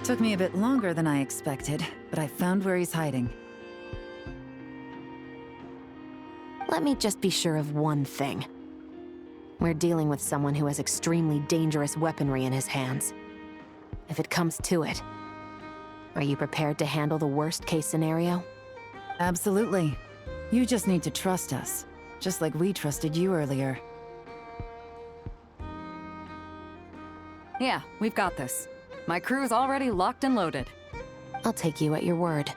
Took me a bit longer than I expected, but I found where he's hiding. Let me just be sure of one thing. We're dealing with someone who has extremely dangerous weaponry in his hands. If it comes to it, are you prepared to handle the worst-case scenario? Absolutely. You just need to trust us, just like we trusted you earlier. Yeah, we've got this. My crew's already locked and loaded. I'll take you at your word.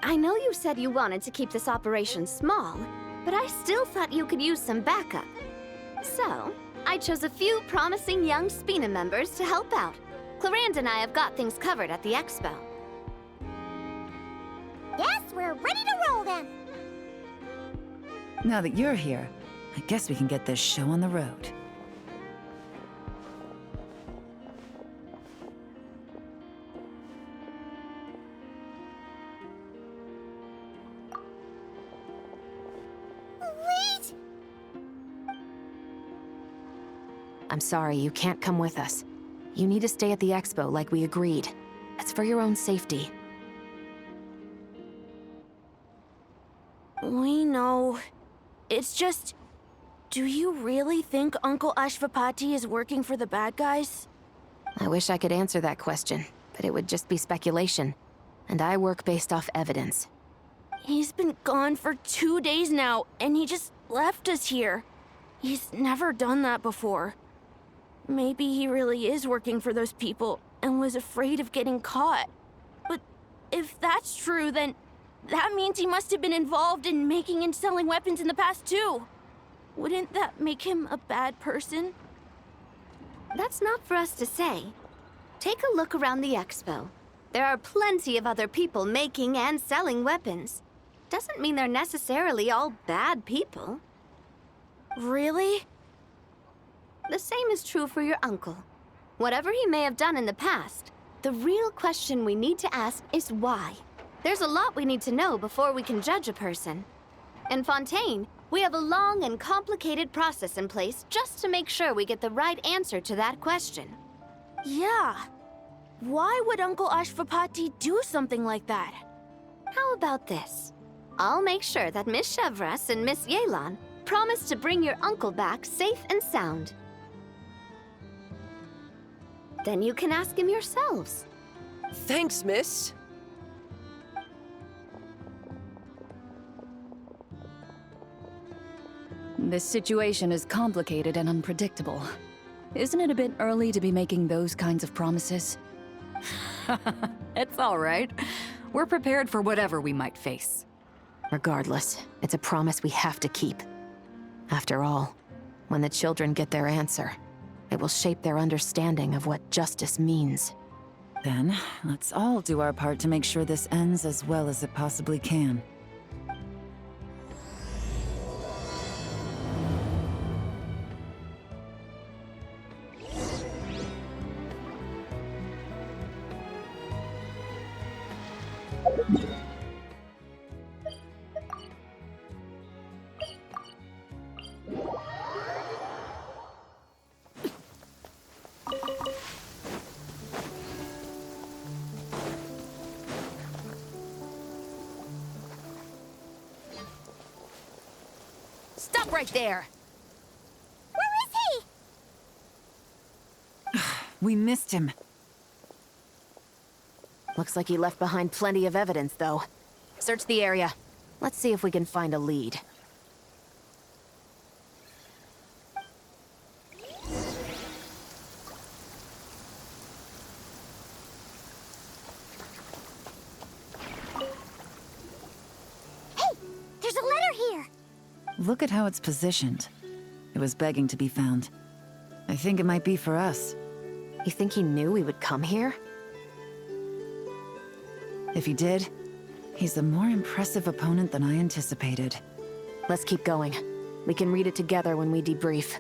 I know you said you wanted to keep this operation small, but I still thought you could use some backup. So, I chose a few promising young Spina members to help out. Clarand and I have got things covered at the expo. Yes, we're ready to roll then. Now that you're here, I guess we can get this show on the road. Wait! I'm sorry, you can't come with us. You need to stay at the expo like we agreed. It's for your own safety. We know. It's just... Do you really think Uncle Ashvapati is working for the bad guys? I wish I could answer that question, but it would just be speculation. And I work based off evidence. He's been gone for 2 days now, and he just left us here. He's never done that before. Maybe he really is working for those people and was afraid of getting caught. But if that's true, then that means he must have been involved in making and selling weapons in the past too. Wouldn't that make him a bad person? That's not for us to say. Take a look around the expo. There are plenty of other people making and selling weapons. Doesn't mean they're necessarily all bad people. Really? The same is true for your uncle. Whatever he may have done in the past, the real question we need to ask is why. There's a lot we need to know before we can judge a person. In Fontaine, we have a long and complicated process in place just to make sure we get the right answer to that question. Yeah. Why would Uncle Ashvapati do something like that? How about this? I'll make sure that Miss Chevras and Miss Yelan promise to bring your uncle back safe and sound. Then you can ask him yourselves. Thanks, miss. This situation is complicated and unpredictable. Isn't it a bit early to be making those kinds of promises? It's all right. We're prepared for whatever we might face. Regardless, it's a promise we have to keep. After all, when the children get their answer, it will shape their understanding of what justice means. Then, let's all do our part to make sure this ends as well as it possibly can. Stop right there! Where is he? We missed him. Looks like he left behind plenty of evidence, though. Search the area. Let's see if we can find a lead. Hey, there's a letter here. Look at how it's positioned. It was begging to be found. I think it might be for us. You think he knew we would come here? If he did, he's a more impressive opponent than I anticipated. Let's keep going. We can read it together when we debrief.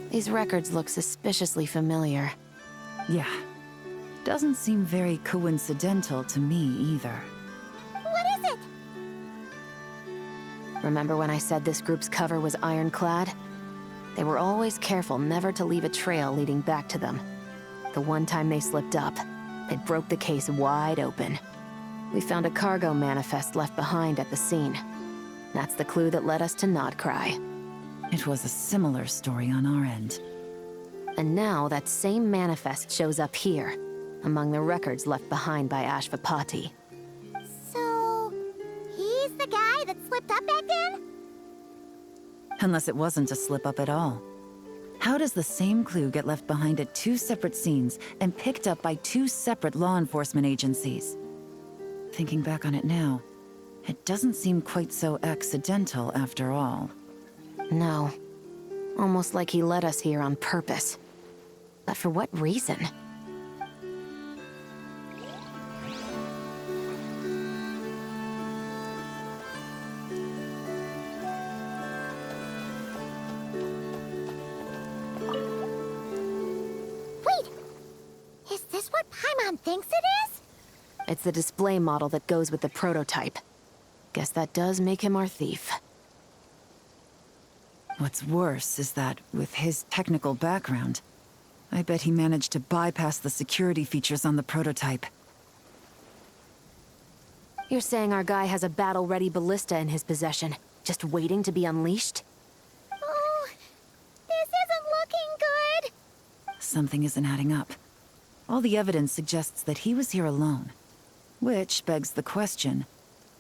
These records look suspiciously familiar. Yeah. Doesn't seem very coincidental to me either. What is it? Remember when I said this group's cover was ironclad? They were always careful never to leave a trail leading back to them. The one time they slipped up, they broke the case wide open. We found a cargo manifest left behind at the scene. That's the clue that led us to Nodcry. It was a similar story on our end. And now that same manifest shows up here, among the records left behind by Ashvapati. So, he's the guy that slipped up back then? Unless it wasn't a slip-up at all. How does the same clue get left behind at two separate scenes and picked up by two separate law enforcement agencies? Thinking back on it now, it doesn't seem quite so accidental after all. No. Almost like he led us here on purpose. But for what reason? Wait! Is this what Paimon thinks it is? It's the display model that goes with the prototype. Guess that does make him our thief. What's worse is that, with his technical background, I bet he managed to bypass the security features on the prototype. You're saying our guy has a battle-ready ballista in his possession, just waiting to be unleashed? Oh, this isn't looking good. Something isn't adding up. All the evidence suggests that he was here alone. Which begs the question,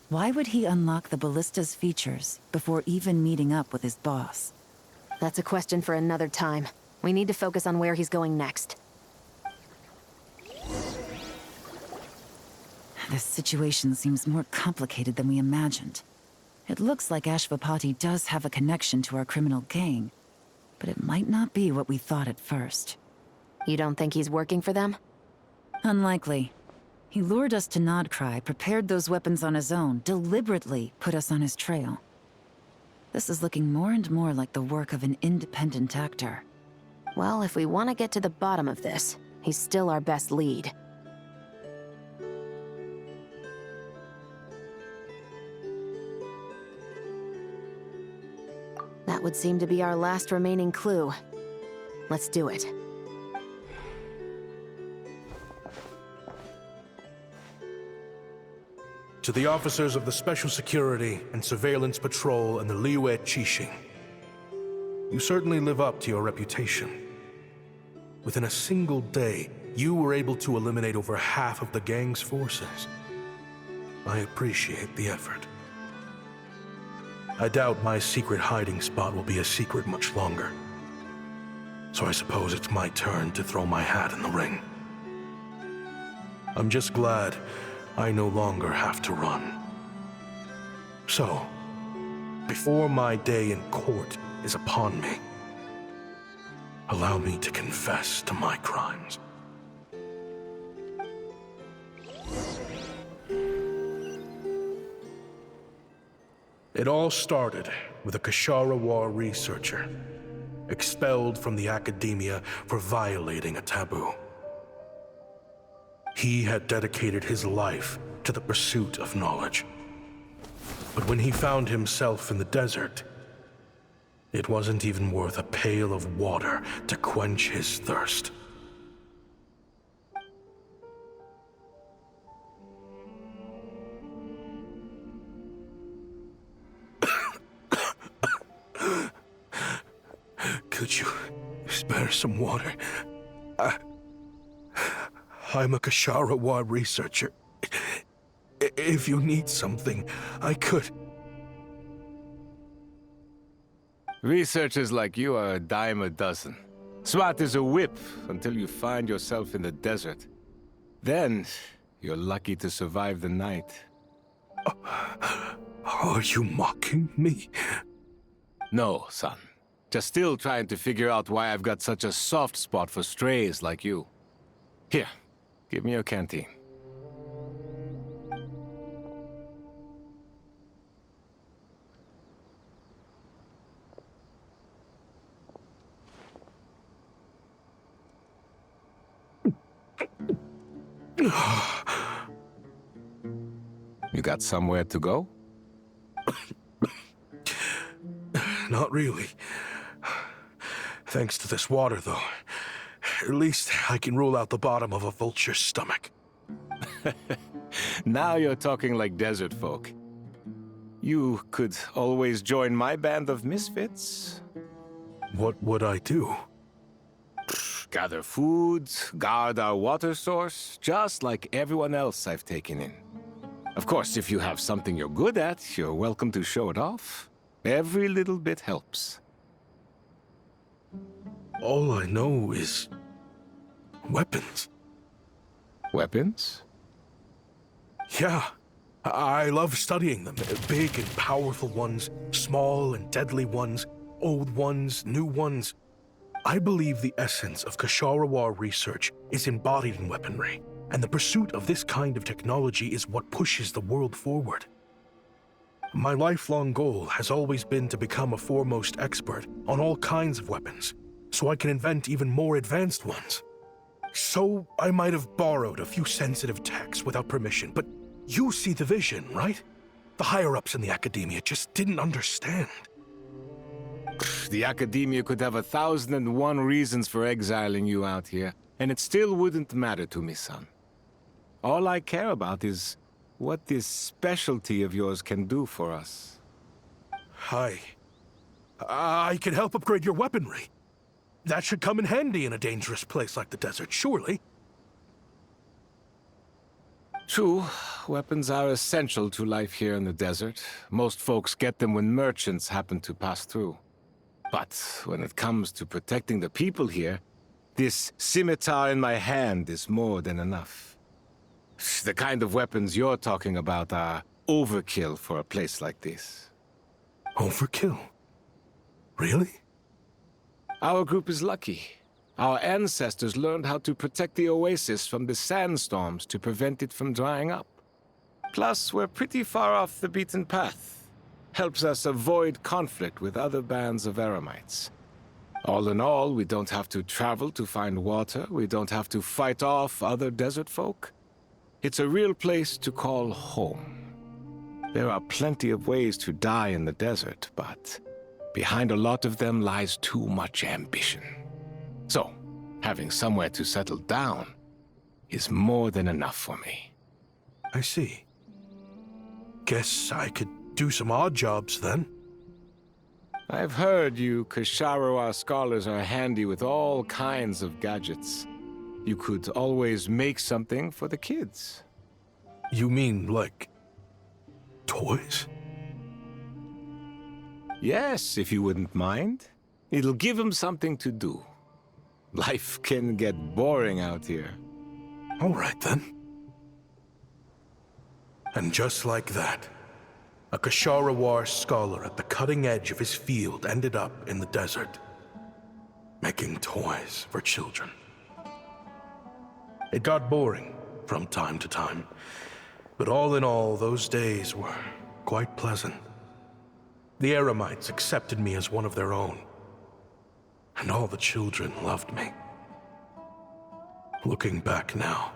why would he unlock the ballista's features before even meeting up with his boss? That's a question for another time. We need to focus on where he's going next. This situation seems more complicated than we imagined. It looks like Ashvapati does have a connection to our criminal gang, but it might not be what we thought at first. You don't think he's working for them? Unlikely. He lured us to Nodcry, prepared those weapons on his own, deliberately put us on his trail. This is looking more and more like the work of an independent actor. Well, if we want to get to the bottom of this, he's still our best lead. That would seem to be our last remaining clue. Let's do it. To the officers of the Special Security and Surveillance Patrol and the Liyue Qixing, you certainly live up to your reputation. Within a single day, you were able to eliminate over half of the gang's forces. I appreciate the effort. I doubt my secret hiding spot will be a secret much longer. So I suppose it's my turn to throw my hat in the ring. I'm just glad I no longer have to run. So, before my day in court is upon me, allow me to confess to my crimes. It all started with a Kashara War researcher, expelled from the academia for violating a taboo. He had dedicated his life to the pursuit of knowledge. But when he found himself in the desert, it wasn't even worth a pail of water to quench his thirst. Could you spare some water? I'm a Kashara War researcher. If you need something, I could. Researchers like you are a dime a dozen. Smart as a whip until you find yourself in the desert. Then, you're lucky to survive the night. Are you mocking me? No, son. Just still trying to figure out why I've got such a soft spot for strays like you. Here, give me your canteen. You got somewhere to go? Not really. Thanks to this water, though. At least I can rule out the bottom of a vulture's stomach. Now you're talking like desert folk. You could always join my band of misfits. What would I do? Gather food, guard our water source, just like everyone else I've taken in. Of course, if you have something you're good at, you're welcome to show it off. Every little bit helps. All I know is weapons. Weapons? Yeah, I love studying them. Big and powerful ones, small and deadly ones, old ones, new ones. I believe the essence of Ksharawar research is embodied in weaponry, and the pursuit of this kind of technology is what pushes the world forward. My lifelong goal has always been to become a foremost expert on all kinds of weapons, so I can invent even more advanced ones. So I might have borrowed a few sensitive techs without permission, but you see the vision, right? The higher-ups in the academia just didn't understand. The academia could have 1,001 reasons for exiling you out here, and it still wouldn't matter to me, son. All I care about is what this specialty of yours can do for us. I can help upgrade your weaponry. That should come in handy in a dangerous place like the desert, surely. True, weapons are essential to life here in the desert. Most folks get them when merchants happen to pass through. But when it comes to protecting the people here, this scimitar in my hand is more than enough. The kind of weapons you're talking about are overkill for a place like this. Overkill? Really? Our group is lucky. Our ancestors learned how to protect the oasis from the sandstorms to prevent it from drying up. Plus, we're pretty far off the beaten path. Helps us avoid conflict with other bands of Eremites. All in all, we don't have to travel to find water, we don't have to fight off other desert folk. It's a real place to call home. There are plenty of ways to die in the desert, but behind a lot of them lies too much ambition. So, having somewhere to settle down is more than enough for me. I see. Guess I could do some odd jobs then. I've heard you Ksharawar scholars are handy with all kinds of gadgets. You could always make something for the kids. You mean, like, toys? Yes, if you wouldn't mind. It'll give them something to do. Life can get boring out here. All right, then. And just like that, a Ksharawar scholar at the cutting edge of his field ended up in the desert, making toys for children. It got boring from time to time, but all in all, those days were quite pleasant. The Eremites accepted me as one of their own, and all the children loved me. Looking back now,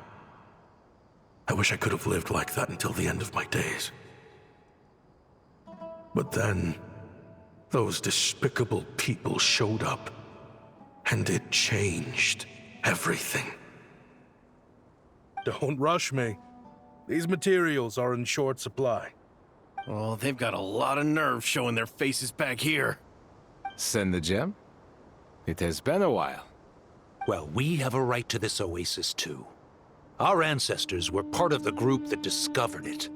I wish I could have lived like that until the end of my days. But then, those despicable people showed up, and it changed everything. Don't rush me. These materials are in short supply. Oh, they've got a lot of nerve showing their faces back here. Send the gem? It has been a while. Well, we have a right to this oasis, too. Our ancestors were part of the group that discovered it.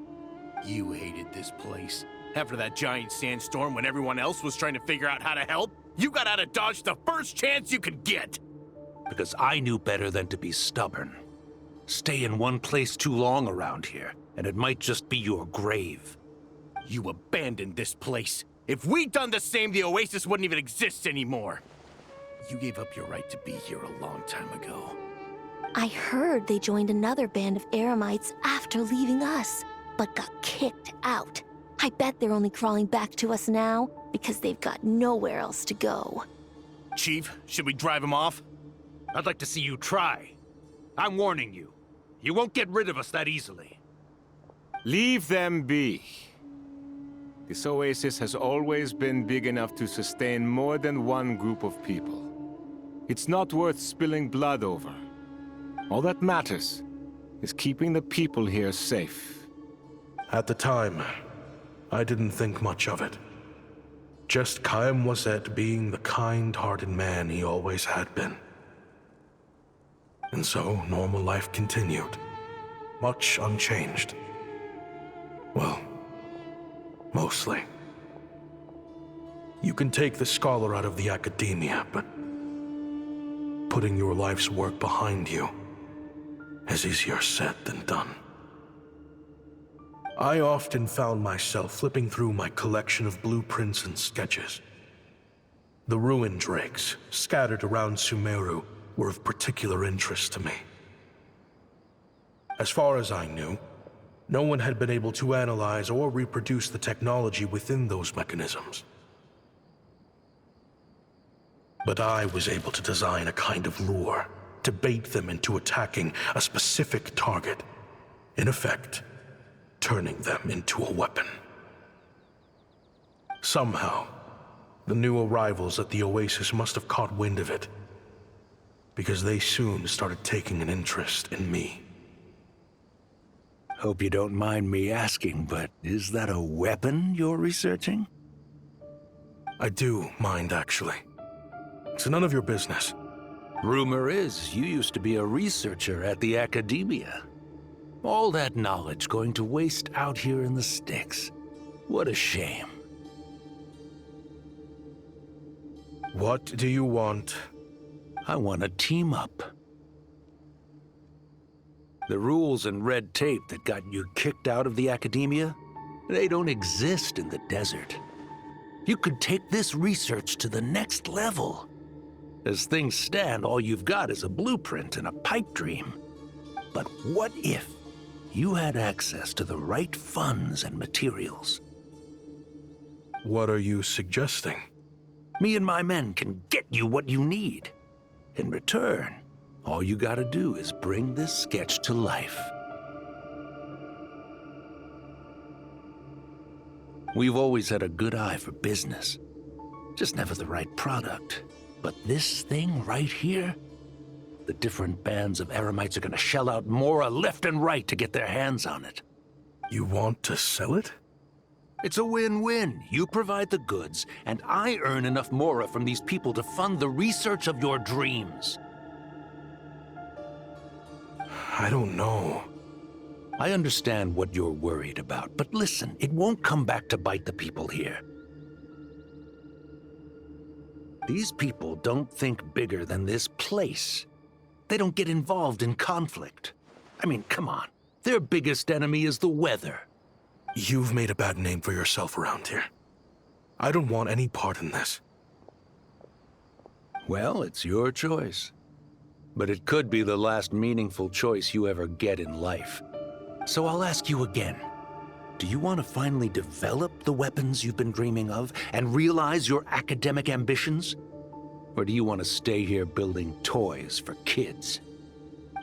You hated this place. After that giant sandstorm when everyone else was trying to figure out how to help, you got out of Dodge the first chance you could get! Because I knew better than to be stubborn. Stay in one place too long around here, and it might just be your grave. You abandoned this place. If we'd done the same, the Oasis wouldn't even exist anymore. You gave up your right to be here a long time ago. I heard they joined another band of Eremites after leaving us, but got kicked out. I bet they're only crawling back to us now because they've got nowhere else to go. Chief, should we drive him off? I'd like to see you try. I'm warning you. You won't get rid of us that easily. Leave them be. This oasis has always been big enough to sustain more than one group of people. It's not worth spilling blood over. All that matters is keeping the people here safe. At the time, I didn't think much of it. Just Chaim Wazet being the kind-hearted man he always had been. And so, normal life continued. Much unchanged. Well, mostly. You can take the scholar out of the academia, but putting your life's work behind you is easier said than done. I often found myself flipping through my collection of blueprints and sketches. The ruin drakes scattered around Sumeru were of particular interest to me. As far as I knew, no one had been able to analyze or reproduce the technology within those mechanisms. But I was able to design a kind of lure to bait them into attacking a specific target, in effect, turning them into a weapon. Somehow, the new arrivals at the Oasis must have caught wind of it, because they soon started taking an interest in me. Hope you don't mind me asking, but is that a weapon you're researching? I do mind, actually. It's none of your business. Rumor is you used to be a researcher at the academia. All that knowledge going to waste out here in the sticks. What a shame. What do you want? I want to team up. The rules and red tape that got you kicked out of the academia, they don't exist in the desert. You could take this research to the next level. As things stand, all you've got is a blueprint and a pipe dream. But what if you had access to the right funds and materials? What are you suggesting? Me and my men can get you what you need. In return, all you gotta do is bring this sketch to life. We've always had a good eye for business. Just never the right product. But this thing right here, the different bands of Eremites are gonna shell out Mora left and right to get their hands on it. You want to sell it? It's a win-win. You provide the goods, and I earn enough Mora from these people to fund the research of your dreams. I don't know. I understand what you're worried about, but listen, it won't come back to bite the people here. These people don't think bigger than this place. They don't get involved in conflict. I mean, come on. Their biggest enemy is the weather. You've made a bad name for yourself around here. I don't want any part in this. Well, it's your choice. But it could be the last meaningful choice you ever get in life. So I'll ask you again. Do you want to finally develop the weapons you've been dreaming of and realize your academic ambitions? Or do you want to stay here building toys for kids?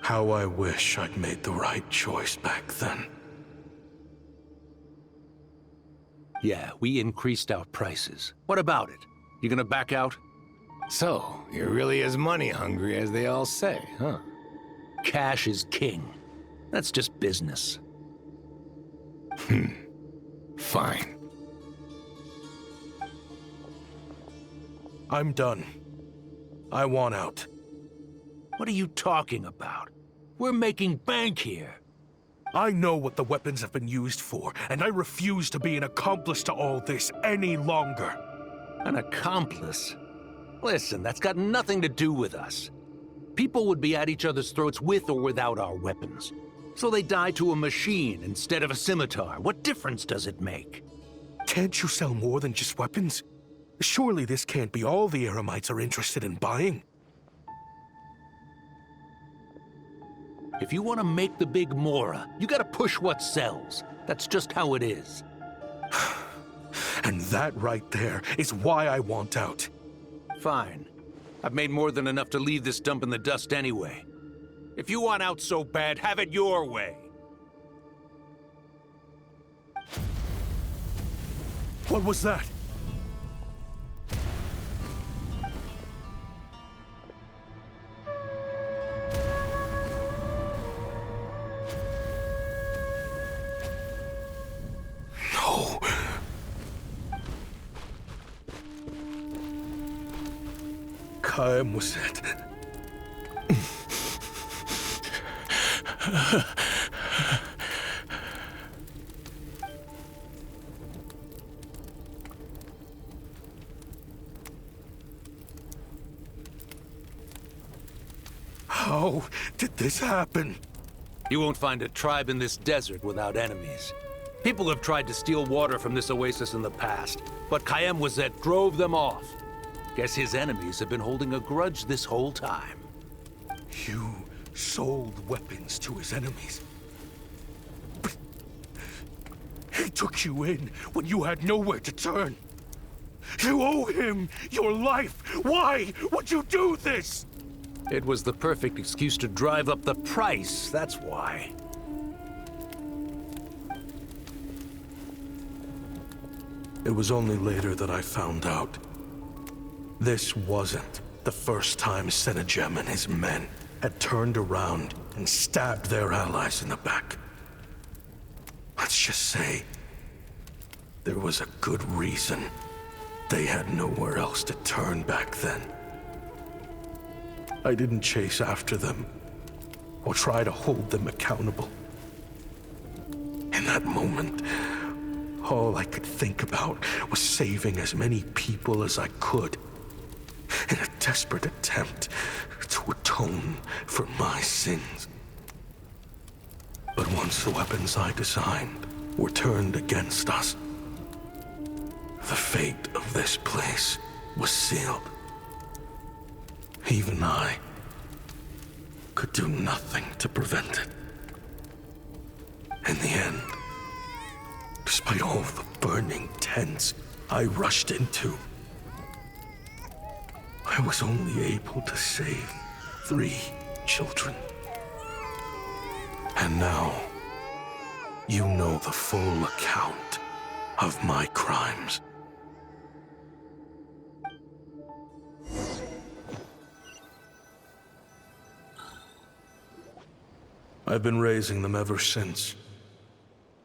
How I wish I'd made the right choice back then. Yeah, we increased our prices. What about it? You gonna back out? So, you're really as money hungry as they all say, huh? Cash is king. That's just business. Fine. I'm done. I want out. What are you talking about? We're making bank here. I know what the weapons have been used for, and I refuse to be an accomplice to all this any longer. An accomplice? Listen, that's got nothing to do with us. People would be at each other's throats with or without our weapons. So they die to a machine instead of a scimitar. What difference does it make? Can't you sell more than just weapons? Surely this can't be all the Eremites are interested in buying. If you want to make the big Mora, you gotta push what sells. That's just how it is. And that right there is why I want out. Fine. I've made more than enough to leave this dump in the dust anyway. If you want out so bad, have it your way. What was that? No. Kaim was it. How did this happen? You won't find a tribe in this desert without enemies. People have tried to steal water from this oasis in the past, but Kaim Wazet drove them off. Guess his enemies have been holding a grudge this whole time. You sold weapons to his enemies. But he took you in when you had nowhere to turn. You owe him your life. Why would you do this? It was the perfect excuse to drive up the price, that's why. It was only later that I found out. This wasn't the first time Senegem and his men had turned around and stabbed their allies in the back. Let's just say, there was a good reason they had nowhere else to turn back then. I didn't chase after them or try to hold them accountable. In that moment, all I could think about was saving as many people as I could in a desperate attempt to atone for my sins. But once the weapons I designed were turned against us, the fate of this place was sealed. Even I could do nothing to prevent it. In the end, despite all the burning tents I rushed into, I was only able to save 3 children. And now, you know the full account of my crimes. I've been raising them ever since,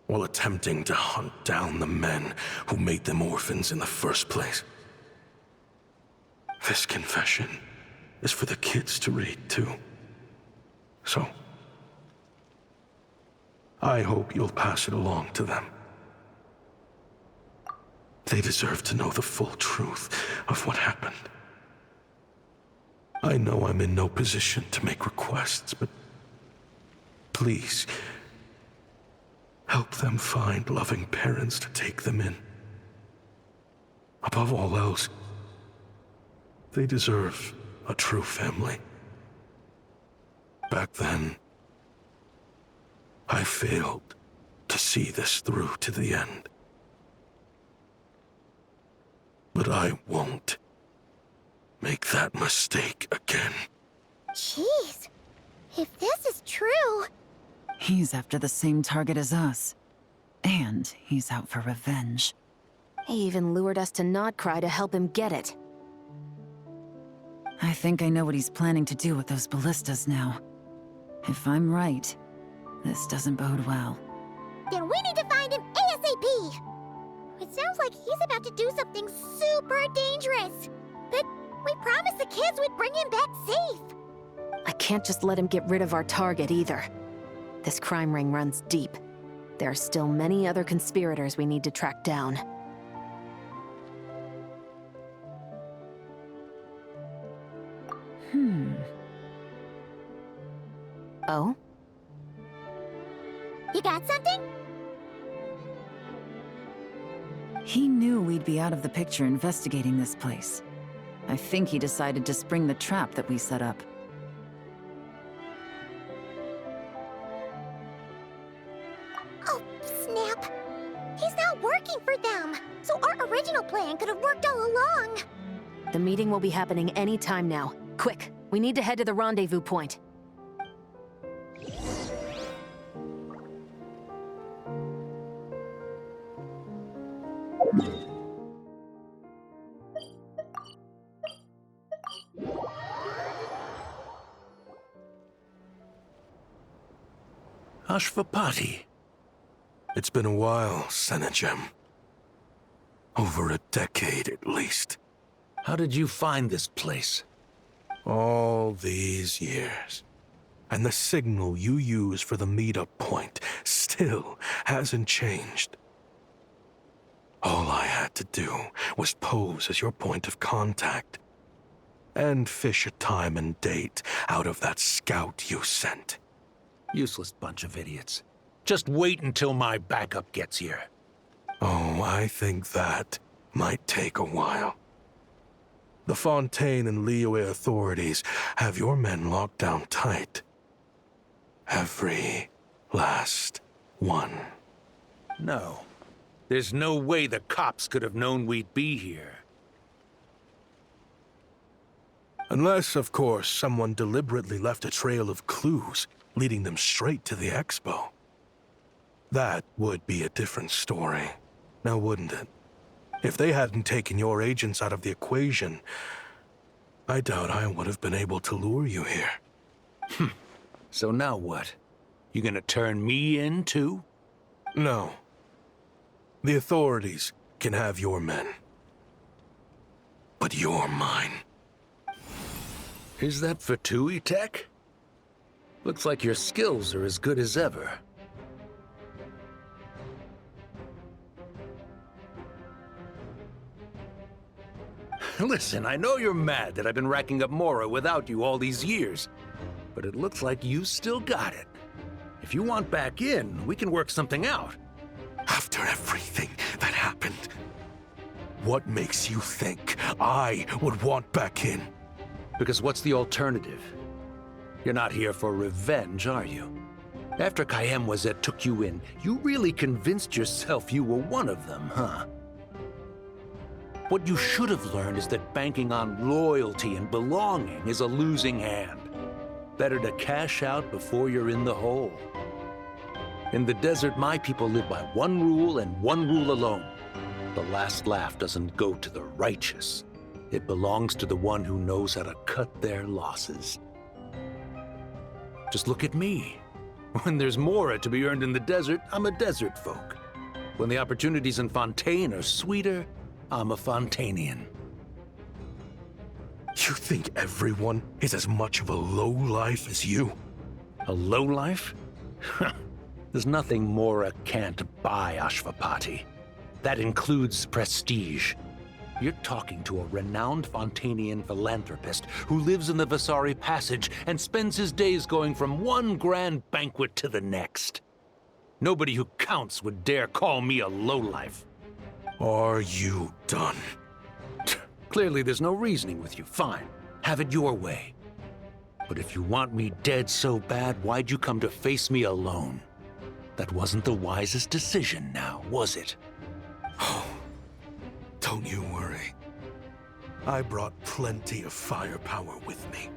while attempting to hunt down the men who made them orphans in the first place. This confession is for the kids to read, too. So, I hope you'll pass it along to them. They deserve to know the full truth of what happened. I know I'm in no position to make requests, but please, help them find loving parents to take them in. Above all else, they deserve a true family. Back then, I failed to see this through to the end. But I won't make that mistake again. Jeez, if this is true... He's after the same target as us. And he's out for revenge. He even lured us to Notcry to help him get it. I think I know what he's planning to do with those ballistas now. If I'm right, this doesn't bode well. Then we need to find him ASAP! It sounds like he's about to do something super dangerous. But we promised the kids we'd bring him back safe. I can't just let him get rid of our target either. This crime ring runs deep. There are still many other conspirators we need to track down. Oh? You got something? He knew we'd be out of the picture investigating this place. I think he decided to spring the trap that we set up. Oh, snap. He's not working for them. So our original plan could have worked all along. The meeting will be happening any time now. Quick, we need to head to the rendezvous point. Ashvapati. It's been a while, Senegem. Over a decade, at least. How did you find this place? All these years. And the signal you use for the meetup point still hasn't changed. All I had to do was pose as your point of contact. And fish a time and date out of that scout you sent. Useless bunch of idiots. Just wait until my backup gets here. Oh, I think that might take a while. The Fontaine and Liyue authorities have your men locked down tight. Every last one. No. There's no way the cops could have known we'd be here. Unless, of course, someone deliberately left a trail of clues, leading them straight to the expo. That would be a different story, now wouldn't it? If they hadn't taken your agents out of the equation, I doubt I would have been able to lure you here. So now what? You gonna turn me in, too? No. The authorities can have your men. But you're mine. Is that for Tui Tech? Looks like your skills are as good as ever. Listen, I know you're mad that I've been racking up Mora without you all these years, but it looks like you still got it. If you want back in, we can work something out. After everything that happened, what makes you think I would want back in? Because what's the alternative? You're not here for revenge, are you? After Kayemwazet took you in, you really convinced yourself you were one of them, huh? What you should have learned is that banking on loyalty and belonging is a losing hand. Better to cash out before you're in the hole. In the desert, my people live by one rule and one rule alone. The last laugh doesn't go to the righteous. It belongs to the one who knows how to cut their losses. Just look at me. When there's Mora to be earned in the desert, I'm a desert folk. When the opportunities in Fontaine are sweeter, I'm a Fontanian. You think everyone is as much of a lowlife as you? A lowlife? There's nothing Mora can't buy, Ashvapati. That includes prestige. You're talking to a renowned Fontanian philanthropist who lives in the Vasari Passage and spends his days going from one grand banquet to the next. Nobody who counts would dare call me a lowlife. Are you done? Clearly there's no reasoning with you. Fine. Have it your way. But if you want me dead so bad, why'd you come to face me alone? That wasn't the wisest decision now, was it? Oh, don't you worry. I brought plenty of firepower with me.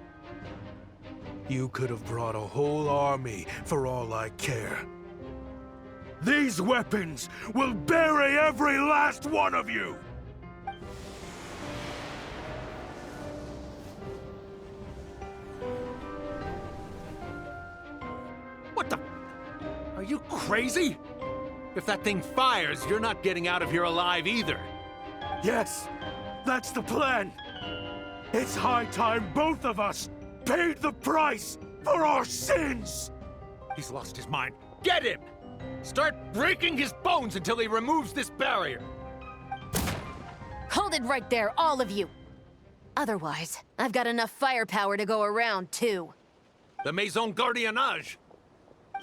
You could have brought a whole army for all I care. These weapons will bury every last one of you! What the? Are you crazy? If that thing fires, you're not getting out of here alive either. Yes, that's the plan. It's high time both of us paid the price for our sins! He's lost his mind. Get him! Start breaking his bones until he removes this barrier! Hold it right there, all of you! Otherwise, I've got enough firepower to go around, too. The Maison Gardiennage!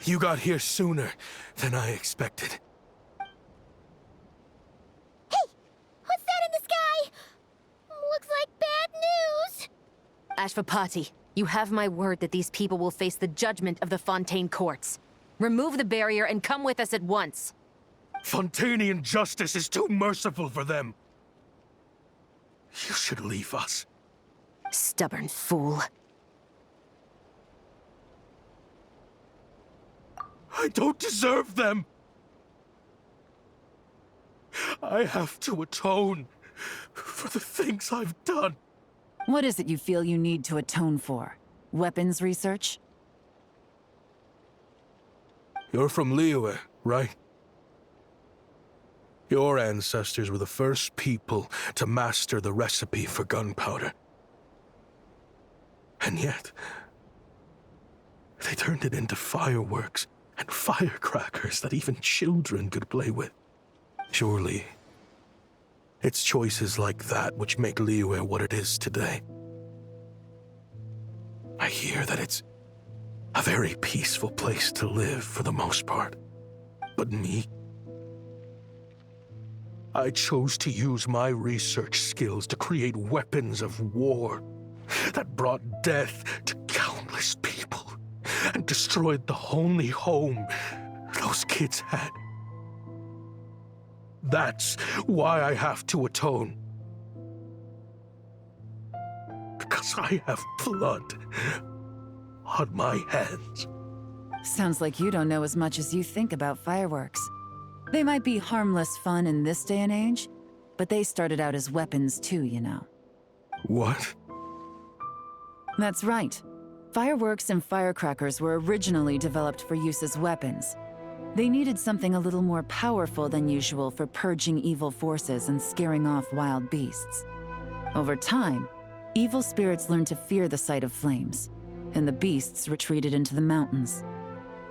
You got here sooner than I expected. Hey! What's that in the sky? Looks like bad news! Ashvapati, you have my word that these people will face the judgment of the Fontaine courts. Remove the barrier and come with us at once. Fontanian justice is too merciful for them. You should leave us. Stubborn fool. I don't deserve them. I have to atone for the things I've done. What is it you feel you need to atone for? Weapons research? You're from Liyue, right? Your ancestors were the first people to master the recipe for gunpowder. And yet, they turned it into fireworks and firecrackers that even children could play with. Surely, it's choices like that which make Liyue what it is today. I hear that it's a very peaceful place to live for the most part. But me? I chose to use my research skills to create weapons of war that brought death to countless people and destroyed the only home those kids had. That's why I have to atone. Because I have blood on my hands. Sounds like you don't know as much as you think about fireworks. They might be harmless fun in this day and age, but they started out as weapons too, you know. What? That's right. Fireworks and firecrackers were originally developed for use as weapons. They needed something a little more powerful than usual for purging evil forces and scaring off wild beasts. Over time, evil spirits learned to fear the sight of flames, and the beasts retreated into the mountains.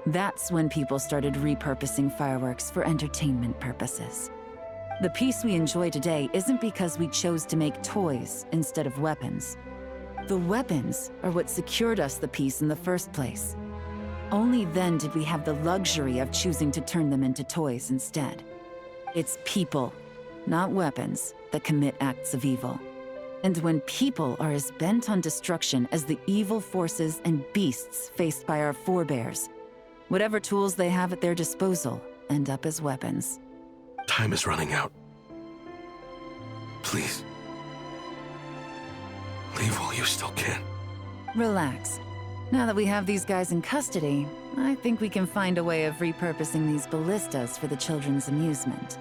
That's when people started repurposing fireworks for entertainment purposes. The peace we enjoy today isn't because we chose to make toys instead of weapons. The weapons are what secured us the peace in the first place. Only then did we have the luxury of choosing to turn them into toys instead. It's people, not weapons, that commit acts of evil. And when people are as bent on destruction as the evil forces and beasts faced by our forebears, whatever tools they have at their disposal end up as weapons. Time is running out. Please. Leave while you still can. Relax. Now that we have these guys in custody, I think we can find a way of repurposing these ballistas for the children's amusement.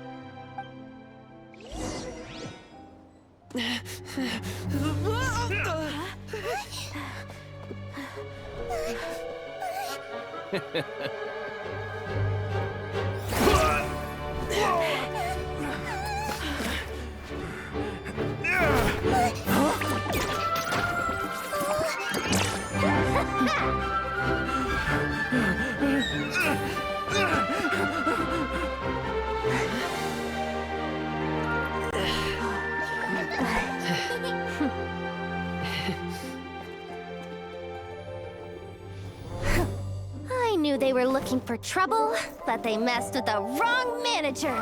I knew they were looking for trouble, but they messed with the wrong manager.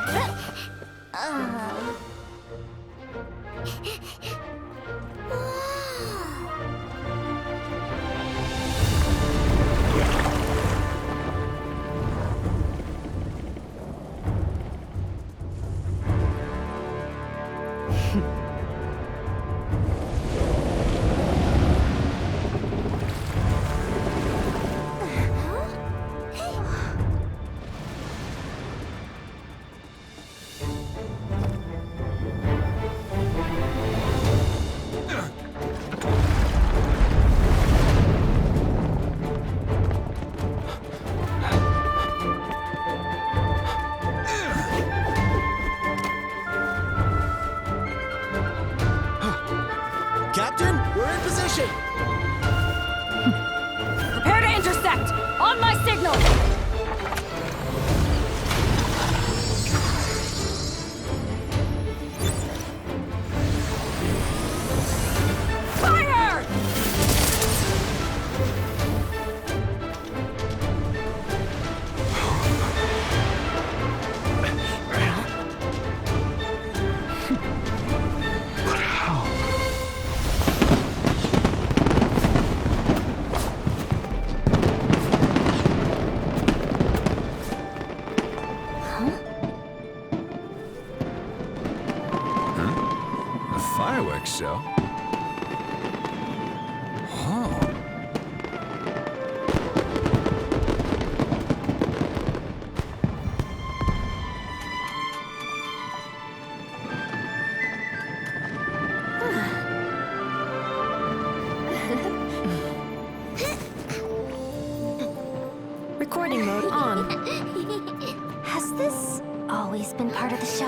Captain, we're in position! Prepare to intersect! On my signal! Fire! But how? A fireworks show? Oh. always been part of the show.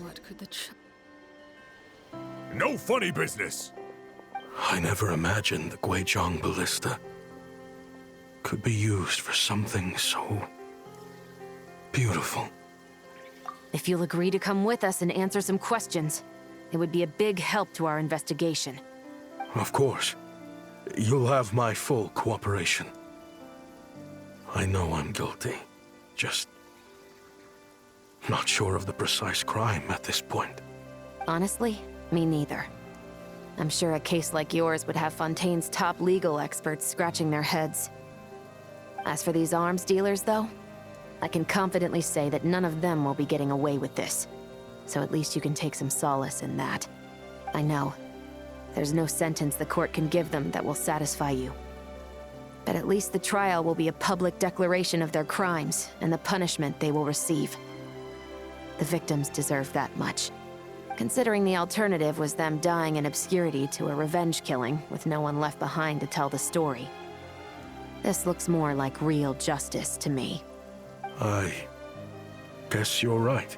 What could the No funny business! I never imagined the Guizhong ballista could be used for something so beautiful. If you'll agree to come with us and answer some questions, it would be a big help to our investigation. Of course. You'll have my full cooperation. I know I'm guilty. Just not sure of the precise crime at this point. Honestly, me neither. I'm sure a case like yours would have Fontaine's top legal experts scratching their heads. As for these arms dealers, though, I can confidently say that none of them will be getting away with this. So at least you can take some solace in that. I know. There's no sentence the court can give them that will satisfy you. But at least the trial will be a public declaration of their crimes and the punishment they will receive. The victims deserve that much, considering the alternative was them dying in obscurity to a revenge killing with no one left behind to tell the story. This looks more like real justice to me. I guess you're right.